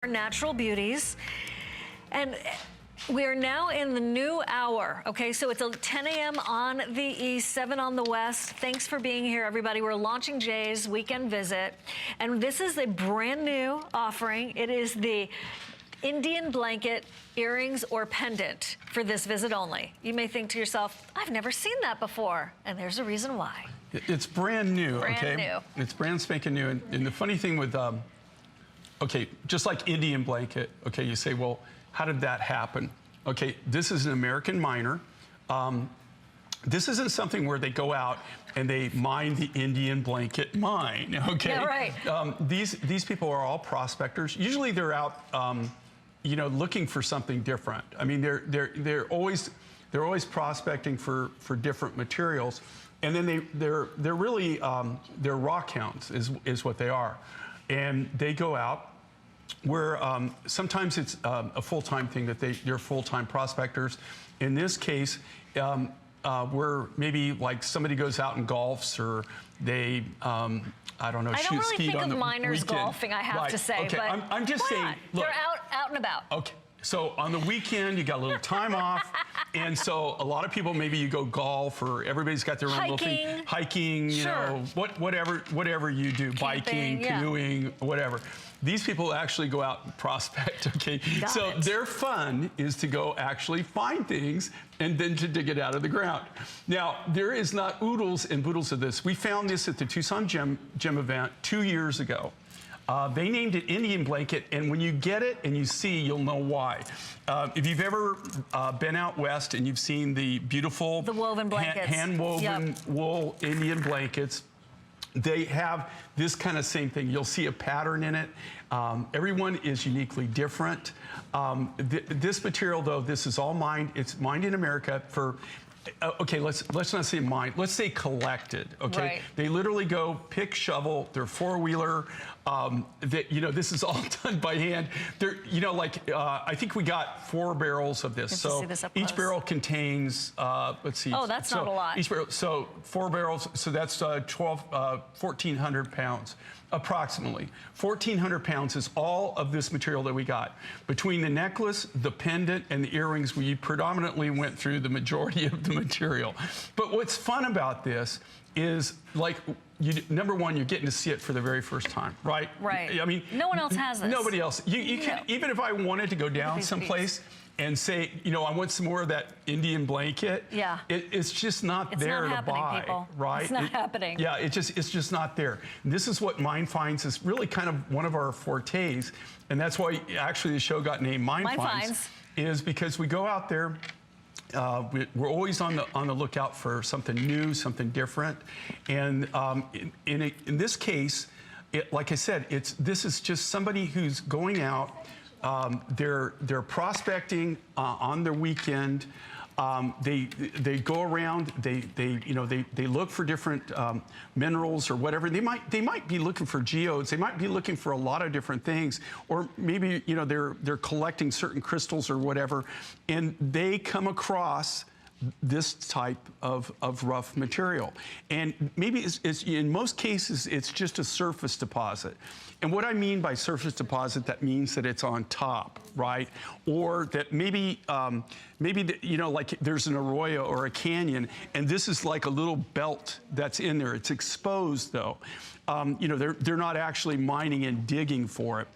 Natural beauties. And we are now in the new hour, okay? So it's 10 a.m. on the east, 7 on the west. Thanks for being here, everybody. We're launching Jay's weekend visit. And this is a brand new offering. It is the Indian blanket, earrings, or pendant for this visit only. You may think to yourself, I've never seen that before. And there's a reason why. It's brand new, brand okay? New. It's brand spanking new. And the funny thing with, okay, just like Indian blanket, okay, you say, well, how did that happen? Okay, this is an American miner. This isn't something where they go out and they mine the Indian blanket mine, okay? Yeah, right. These people are all prospectors. Usually they're out, you know, looking for something different. I mean, they're always prospecting for different materials, and then they're really they're rock hounds is what they are, and they go out where sometimes it's a full-time thing that they're full-time prospectors. In this case, where maybe like somebody goes out and golfs, or they I don't know, I don't really think of miners golfing, I have to say. Okay, but I'm just saying, look, they're out and about. Okay, so on the weekend, you got a little time off, and so a lot of people, maybe you go golf, or everybody's got their own little thing. Hiking, you know, whatever you do, biking, canoeing, whatever. These people actually go out and prospect, okay? So their fun is to go actually find things and then to dig it out of the ground. Now, there is not oodles and boodles of this. We found this at the Tucson Gem event 2 years ago. They named it Indian blanket, and when you get it and you see, you'll know why. If you've ever been out west and you've seen the beautiful woven blankets, hand-woven wool Indian blankets, they have this kind of same thing. You'll see a pattern in it. Everyone is uniquely different. This material, though, this is all mined. It's mined in America for, okay, let's not say mined. Let's say collected, okay? Right. They literally go pick, shovel, their four-wheeler. You know, this is all done by hand. They're, you know, like, I think we got 4 barrels of this. So each barrel contains, let's see. Oh, that's not a lot. Each barrel, so 4 barrels, so that's 1,400 pounds, approximately. 1,400 pounds is all of this material that we got. Between the necklace, the pendant, and the earrings, we predominantly went through the majority of the material. But what's fun about this is, like, number one, you're getting to see it for the very first time, right? Right. I mean, no one else has this. Nobody else. You can, even if I wanted to go down someplace and say, you know, I want some more of that Indian blanket. Yeah. It's just not there to buy, people. right? It's not happening. Yeah, it's just not there. And this is what Mine Finds is really kind of one of our fortes, and that's why actually the show got named Mine Finds, is because we go out there. We're always on the lookout for something new, something different, and in this case, like I said, this is just somebody who's going out. They're prospecting on their weekend. They go around. They look for different minerals or whatever. They might be looking for geodes. They might be looking for a lot of different things, or maybe they're collecting certain crystals or whatever, and they come across this type of rough material. And maybe it's in most cases, it's just a surface deposit. And what I mean by surface deposit, that means that it's on top, right? Or that maybe, like there's an arroyo or a canyon, and this is like a little belt that's in there. It's exposed, though. They're not actually mining and digging for it.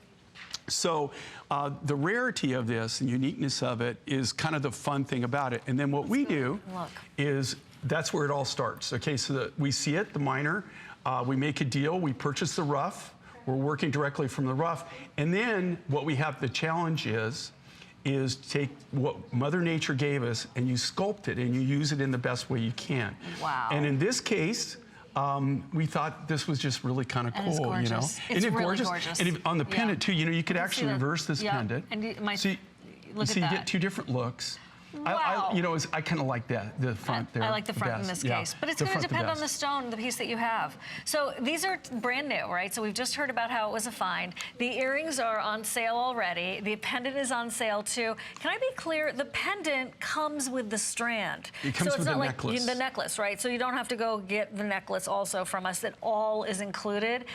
So the rarity of this and uniqueness of it is kind of the fun thing about it. And then what we do is, that's where it all starts. Okay, so we see it, the miner, we make a deal, we purchase the rough, we're working directly from the rough, and then what we have, the challenge is take what Mother Nature gave us and you sculpt it and you use it in the best way you can. Wow. And in this case, we thought this was just really kind of cool, you know. It's really gorgeous. And on the pendant too, you could actually reverse this pendant. And so you get 2 different looks. Wow. I kind of like that, the front there. I like the front in this case. But it's going to depend on the stone, the piece that you have. So these are brand new, right? So we've just heard about how it was a find. The earrings are on sale already. The pendant is on sale too. Can I be clear? The pendant comes with the strand. It comes with the necklace. Like the necklace, right? So you don't have to go get the necklace also from us. It all is included.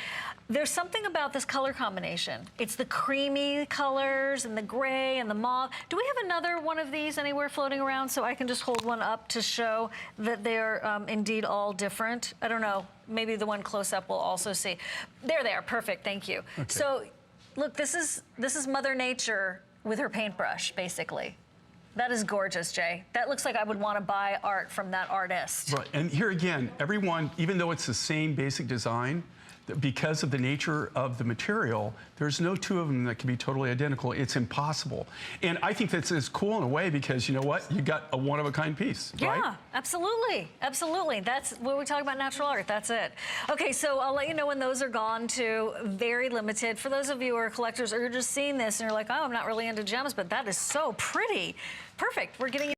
There's something about this color combination. It's the creamy colors and the gray and the mauve. Do we have another one of these anywhere floating around so I can just hold one up to show that they're indeed all different? I don't know. Maybe the one close up we'll also see. There they are. Perfect. Thank you. Okay. So, look, this is Mother Nature with her paintbrush, basically. That is gorgeous, Jay. That looks like I would want to buy art from that artist. Right. And here again, everyone, even though it's the same basic design, because of the nature of the material, there's no two of them that can be totally identical. It's impossible. And I think that's cool in a way because, you know what? You got a one-of-a-kind piece, right? Yeah, absolutely. Absolutely. That's when we talk about natural art. That's it. Okay, so I'll let you know when those are gone, too. Very limited. For those of you who are collectors or you're just seeing this and you're like, oh, I'm not really into gems, but that is so pretty. Perfect. We're getting